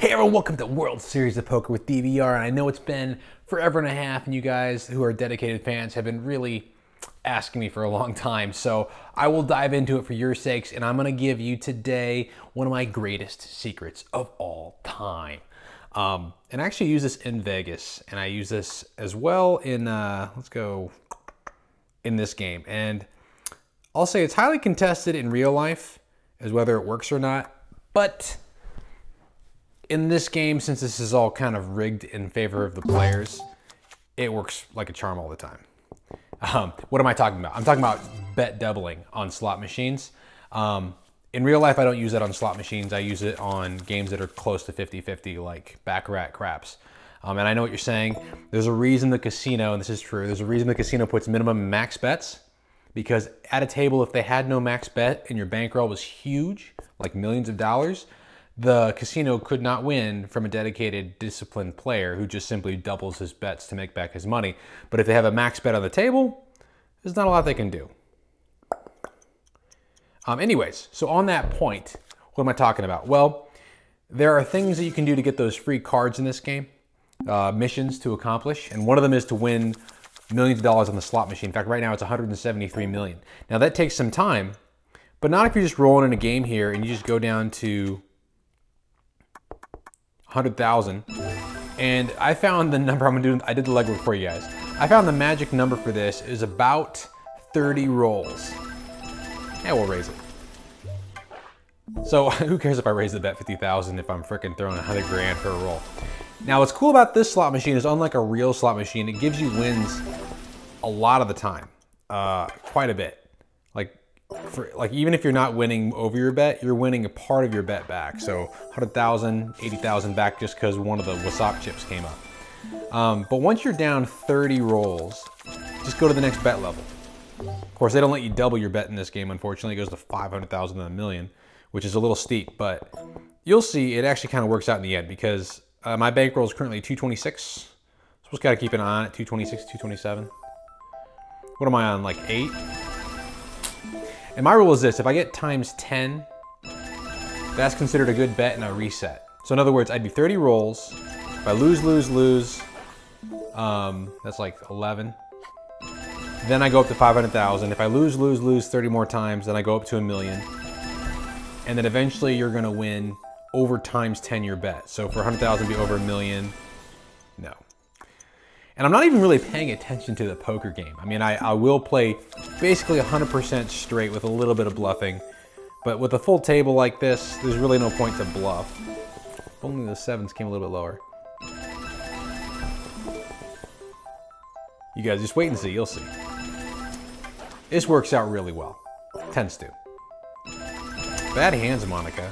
Hey everyone, welcome to World Series of Poker with DVR. I know it's been forever and a half, and you guys who are dedicated fans have been really asking me for a long time. So I will dive into it for your sakes, and I'm going to give you today one of my greatest secrets of all time. And I actually use this in Vegas, and I use this as well in, let's go in this game. And I'll say it's highly contested in real life as whether it works or not, but in this game, since this is all kind of rigged in favor of the players, it works like a charm all the time. What am I talking about? I'm talking about bet doubling on slot machines. In real life, I don't use that on slot machines. I use it on games that are close to 50-50, like Baccarat craps. And I know what you're saying. There's a reason the casino, and this is true, there's a reason the casino puts minimum and max bets, because at a table, if they had no max bet and your bankroll was huge, like millions of dollars, the casino could not win from a dedicated, disciplined player who just simply doubles his bets to make back his money. But if they have a max bet on the table, there's not a lot they can do. Anyways, so on that point, what am I talking about? Well, there are things that you can do to get those free cards in this game, missions to accomplish, and one of them is to win millions of dollars on the slot machine. In fact, right now it's 173 million. Now that takes some time, but not if you're just rolling in a game here and you just go down to 100,000, and I found the number I'm gonna do. I did the legwork for you guys. I found the magic number for this is about 30 rolls. Yeah, we'll raise it. So who cares if I raise the bet 50,000 if I'm freaking throwing 100 grand for a roll? Now what's cool about this slot machine is, unlike a real slot machine, it gives you wins a lot of the time, quite a bit. Like even if you're not winning over your bet, you're winning a part of your bet back. So 100,000, 80,000 back just because one of the WSOP chips came up. But once you're down 30 rolls, just go to the next bet level. Of course, they don't let you double your bet in this game, unfortunately. It goes to 500,000 and a million, which is a little steep, but you'll see it actually kind of works out in the end, because my bankroll is currently 226. So just got to keep an eye on it, 226, 227. What am I on, like 8? And my rule is this: if I get times 10, that's considered a good bet and a reset. So in other words, I do 30 rolls. If I lose, that's like 11. Then I go up to 500,000. If I lose 30 more times, then I go up to 1 million. And then eventually you're gonna win over times 10 your bet. So for 100,000 be over 1 million, no. And I'm not even really paying attention to the poker game. I mean, I will play basically 100% straight with a little bit of bluffing, but with a full table like this, there's really no point to bluff. If only the sevens came a little bit lower. You guys just wait and see, you'll see. This works out really well. Tends to. Bad hands, Monica.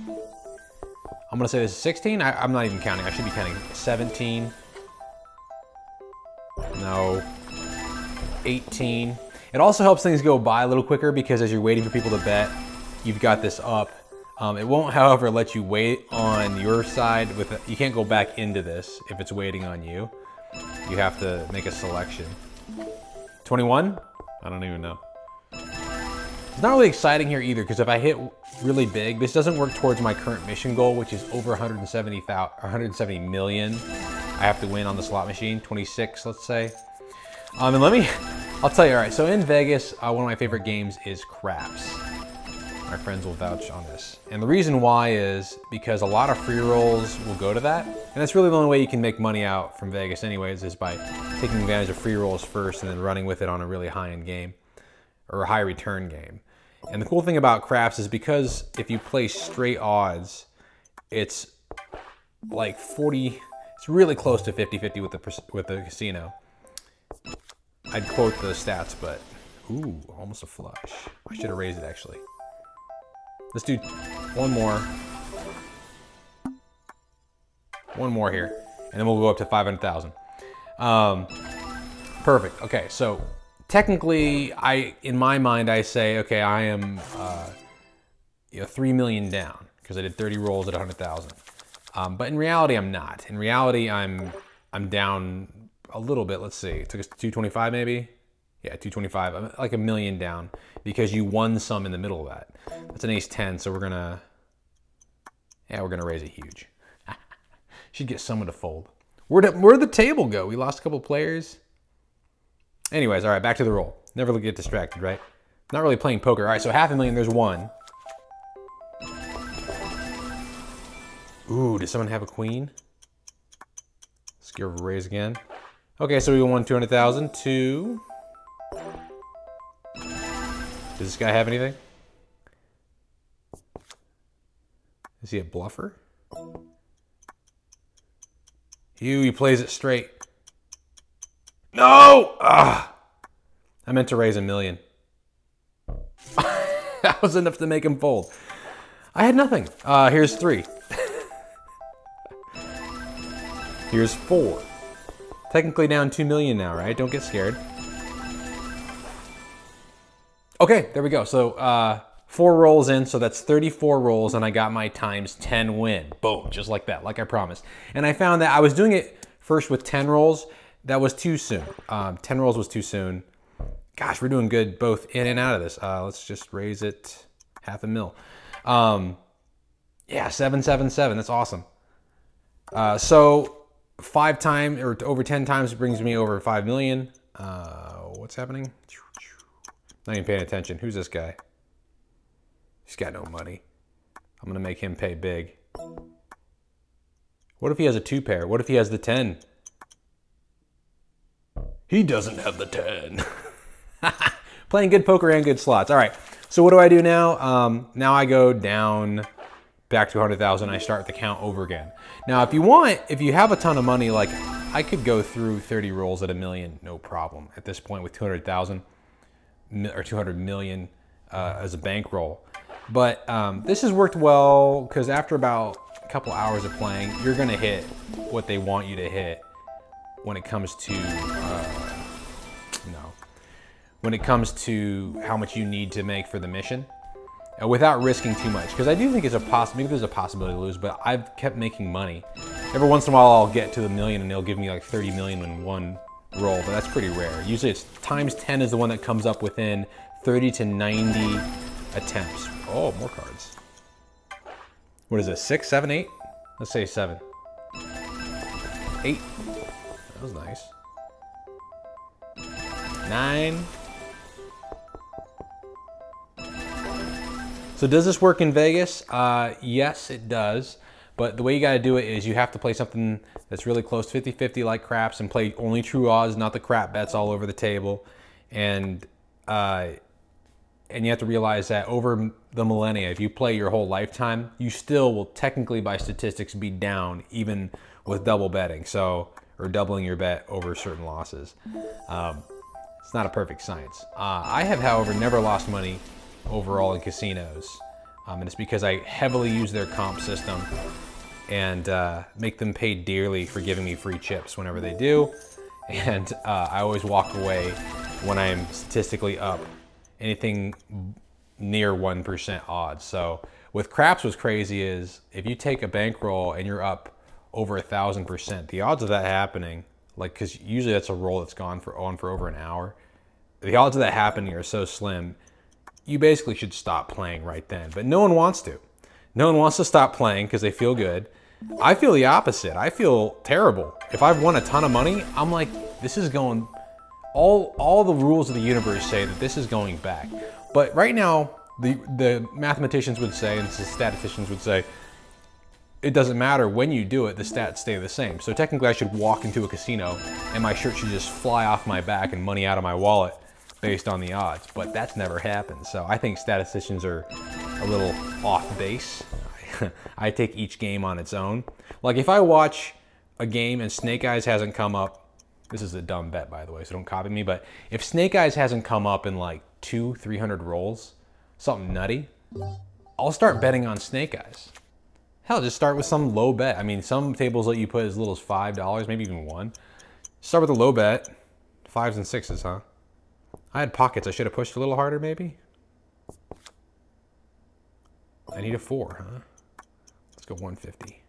I'm gonna say this is 16. I'm not even counting, I should be counting 17. No, 18. It also helps things go by a little quicker, because as you're waiting for people to bet, you've got this up. It won't, however, let you wait on your side. You can't go back into this if it's waiting on you. You have to make a selection. 21? I don't even know. It's not really exciting here either, because if I hit really big, this doesn't work towards my current mission goal, which is over 170 million. I have to win on the slot machine, 26, let's say. And I'll tell you, all right, so in Vegas, one of my favorite games is craps. My friends will vouch on this. And the reason why is because a lot of free rolls will go to that. And that's really the only way you can make money out from Vegas anyways, is by taking advantage of free rolls first and then running with it on a really high-end game, or a high return game. And the cool thing about craps is, because if you play straight odds, it's like 40, it's really close to 50-50 with the casino. I'd quote the stats, but ooh, almost a flush. I should have raised it actually. Let's do one more. One more here, and then we'll go up to 500,000. Perfect. Okay, so technically, in my mind, I say, okay, I am 3 million down because I did 30 rolls at 100,000. But in reality, I'm not. In reality, I'm down a little bit. Let's see. It took us to 225 maybe. Yeah, 225. I'm like 1 million down because you won some in the middle of that. That's an ace 10, so we're gonna raise it huge. Should get someone to fold. Where'd the table go? We lost a couple players. Anyways, all right, back to the roll. Never get distracted, right? Not really playing poker. All right, so $500,000, there's one. Ooh, does someone have a queen? Let's give a raise again. Okay, so we won 200,000. Two. Does this guy have anything? Is he a bluffer? He plays it straight. No! Ah! I meant to raise $1 million. That was enough to make him fold. I had nothing. Here's 3. Here's 4. Technically down 2 million now, right? Don't get scared. Okay, there we go. So 4 rolls in, so that's 34 rolls, and I got my times 10 win. Boom, just like that, like I promised. And I found that I was doing it first with 10 rolls. That was too soon. 10 rolls was too soon. Gosh, we're doing good both in and out of this. Let's just raise it $500,000. Yeah, 777. That's awesome. So 5 times or over 10 times brings me over 5 million. What's happening? Not even paying attention. Who's this guy? He's got no money. I'm gonna make him pay big. What if he has a 2 pair? What if he has the 10? He doesn't have the 10. Playing good poker and good slots. All right, so what do I do now? Now I go down back to 100,000. I start the count over again. Now, if you want, if you have a ton of money, like I could go through 30 rolls at $1 million, no problem. At this point with 200,000 or 200 million as a bankroll. But this has worked well because after about a couple hours of playing, you're gonna hit what they want you to hit when it comes to when it comes to how much you need to make for the mission without risking too much. Because I do think it's maybe there's a possibility to lose, but I've kept making money. Every once in a while I'll get to the million and they'll give me like 30 million in one roll, but that's pretty rare. Usually it's times 10 is the one that comes up within 30 to 90 attempts. Oh, more cards. What is it, 6, 7, 8? Let's say 7. 8. That was nice. 9. So does this work in Vegas? Yes, it does. But the way you gotta do it is you have to play something that's really close to 50-50 like craps and play only true odds, not the crap bets all over the table. And you have to realize that over the millennia, if you play your whole lifetime, you still will technically by statistics be down even with double betting. So, or doubling your bet over certain losses. It's not a perfect science. I have, however, never lost money overall in casinos. And it's because I heavily use their comp system and make them pay dearly for giving me free chips whenever they do. And I always walk away when I'm statistically up anything near 1% odds. So with craps, what's crazy is if you take a bankroll and you're up over 1,000%, the odds of that happening, like, because usually that's a roll that's on for over an hour. The odds of that happening are so slim, you basically should stop playing right then. But no one wants to. No one wants to stop playing because they feel good. I feel the opposite. I feel terrible. If I've won a ton of money, I'm like, this is going, all the rules of the universe say that this is going back. But right now, the mathematicians would say, and the statisticians would say, it doesn't matter when you do it, the stats stay the same. So technically I should walk into a casino and my shirt should just fly off my back and money out of my wallet based on the odds, but that's never happened. So I think statisticians are a little off base. I take each game on its own. Like if I watch a game and Snake Eyes hasn't come up, this is a dumb bet by the way, so don't copy me, but if Snake Eyes hasn't come up in like 200-300 rolls, something nutty, I'll start betting on Snake Eyes. Hell, just start with some low bet. I mean, some tables let you put as little as $5, maybe even $1. Start with a low bet, 5s and 6s, huh? I had pockets. I should have pushed a little harder, maybe. I need a 4, huh? Let's go 150.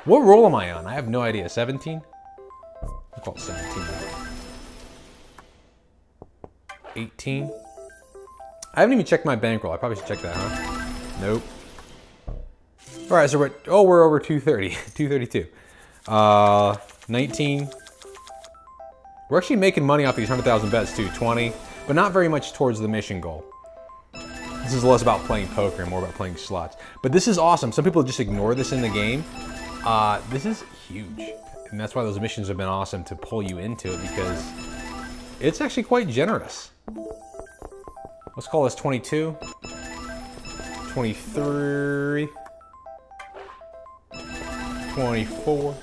What roll am I on? I have no idea. 17? I'll call it 17. 18? I haven't even checked my bankroll. I probably should check that, huh? Nope. All right, so we're over 230, 232. 19. We're actually making money off these 100,000 bets too, 20, but not very much towards the mission goal. This is less about playing poker and more about playing slots. But this is awesome. Some people just ignore this in the game. This is huge. And that's why those missions have been awesome to pull you into it, because it's actually quite generous. Let's call this 22, 23, 24,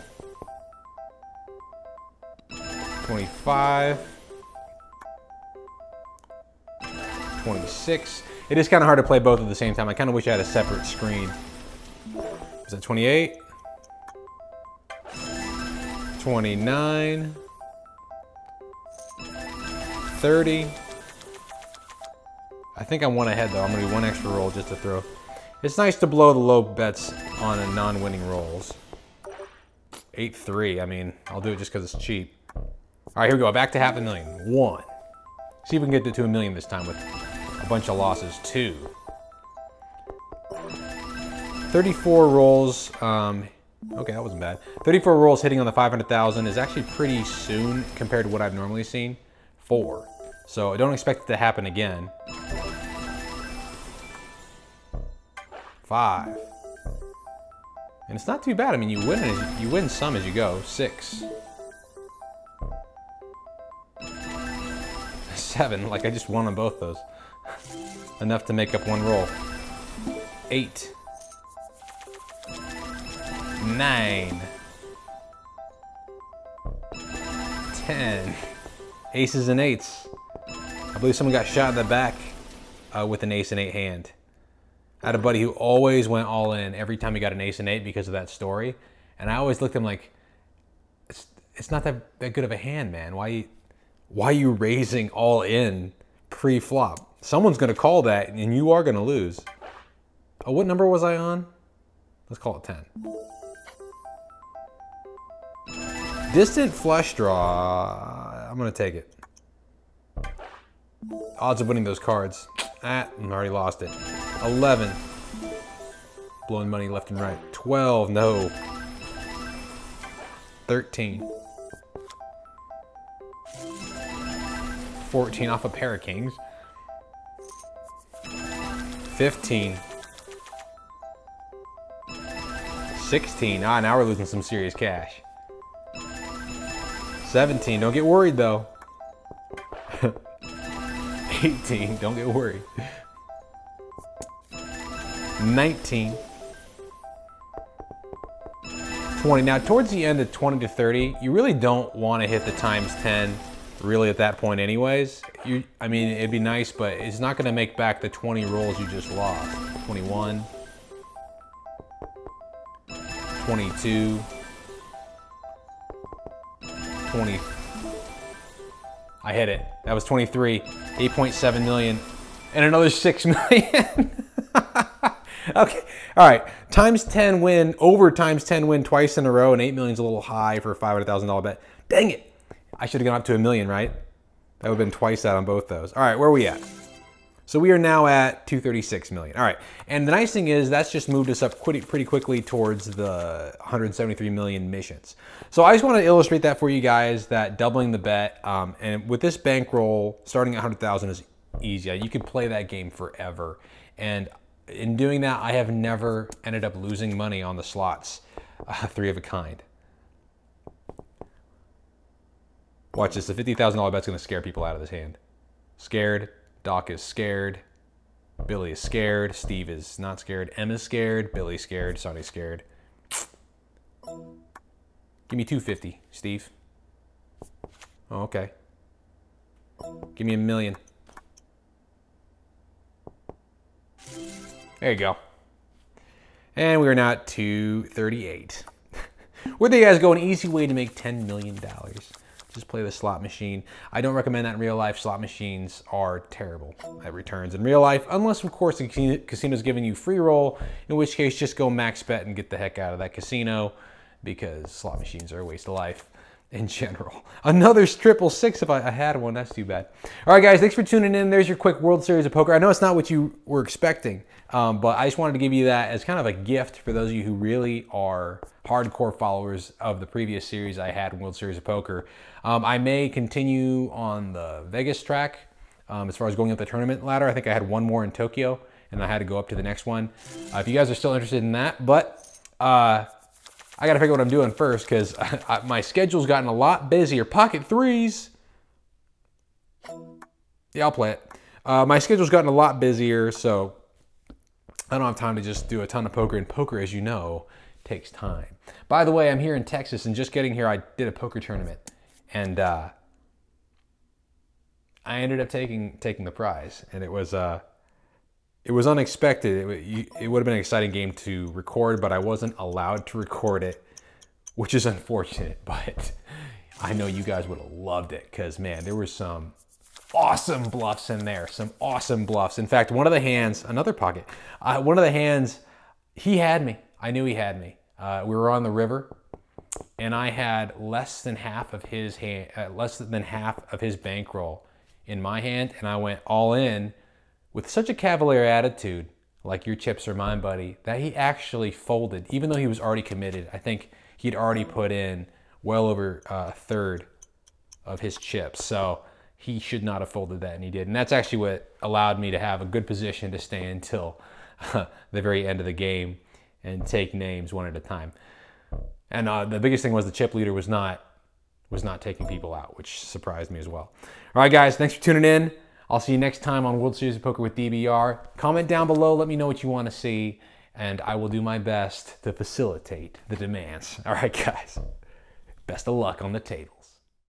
25, 26. It is kind of hard to play both at the same time. I kind of wish I had a separate screen. Is that 28? 29. 30. I think I'm one ahead though. I'm gonna do one extra roll just to throw. It's nice to blow the low bets on a non-winning rolls. 8-3. I mean, I'll do it just because it's cheap. All right, here we go. Back to $500,000. 1. See if we can get to $1 million this time with a bunch of losses. 2. 34 rolls. Okay, that wasn't bad. 34 rolls hitting on the 500,000 is actually pretty soon compared to what I've normally seen. 4. So I don't expect it to happen again. 5. And it's not too bad. I mean, you win some as you go. 6. 7. Like I just won on both those. Enough to make up one roll. 8. 9. 10. Aces and 8s. I believe someone got shot in the back with an ace and 8 hand. I had a buddy who always went all in every time he got an ace and 8 because of that story. And I always looked at him like, it's not that good of a hand, man. Why are you raising all in pre-flop? Someone's going to call that and you are going to lose. Oh, what number was I on? Let's call it 10. Distant flush draw. I'm going to take it. Odds of winning those cards. I already lost it. 11. Blowing money left and right. 12. No. 13. 14 off a pair of kings. 15. 16. Now we're losing some serious cash. 17. Don't get worried though. 18. Don't get worried. 19. 20. Now towards the end of 20 to 30, you really don't want to hit the times 10 really at that point anyways. I mean, it'd be nice, but it's not going to make back the 20 rolls you just lost. 21. 22. 20. I hit it. That was 23. 8.7 million. And another 6 million. Okay. All right. Times 10 win, over times 10 win twice in a row, and 8 million's a little high for a $500,000 bet. Dang it. I should have gone up to $1 million, right? That would have been twice that on both those. All right, where are we at? So we are now at 236 million. All right, and the nice thing is that's just moved us up pretty quickly towards the 173 million missions. So I just want to illustrate that for you guys, that doubling the bet, and with this bankroll, starting at 100,000 is easy. You can play that game forever. And in doing that, I have never ended up losing money on the slots, 3 of a kind. Watch this, the $50,000 bet's gonna scare people out of this hand. Scared, Doc is scared, Billy is scared, Steve is not scared, Emma's scared, Billy's scared, Sonny's scared. Give me 250, Steve. Oh, okay. Give me $1 million. There you go. And we are now at 238. Where do you guys go? An easy way to make $10 million. Just play the slot machine. I don't recommend that in real life. Slot machines are terrible at returns in real life, unless of course the casino's giving you free roll, in which case just go max bet and get the heck out of that casino, because slot machines are a waste of life. in general. Another triple six if I had one. That's too bad. All right, guys, thanks for tuning in. There's your quick World Series of Poker. I know it's not what you were expecting, but I just wanted to give you that as kind of a gift for those of you who really are hardcore followers of the previous series I had in World Series of Poker. I may continue on the Vegas track as far as going up the tournament ladder. I think I had one more in Tokyo, and I had to go up to the next one. If you guys are still interested in that, but I got to figure out what I'm doing first because my schedule's gotten a lot busier. Pocket threes. Yeah, I'll play it. My schedule's gotten a lot busier, so I don't have time to just do a ton of poker. And poker, as you know, takes time. By the way, I'm here in Texas, and just getting here, I did a poker tournament, and I ended up taking the prize, and it was unexpected. It would have been an exciting game to record, but I wasn't allowed to record it, which is unfortunate, but I know you guys would have loved it because, man, there were some awesome bluffs in there, some awesome bluffs. In fact, one of the hands, another pocket, one of the hands, he had me. I knew he had me. We were on the river, and I had less than half of his bankroll in my hand, and I went all in with such a cavalier attitude, like your chips are mine, buddy, that he actually folded, even though he was already committed. I think he'd already put in well over a third of his chips. So he should not have folded that, and he did. And that's actually what allowed me to have a good position to stay until the very end of the game and take names one at a time. And the biggest thing was the chip leader was not taking people out, which surprised me as well. All right, guys, thanks for tuning in. I'll see you next time on World Series of Poker with DBR. Comment down below, let me know what you want to see, and I will do my best to facilitate the demands. All right, guys, best of luck on the table.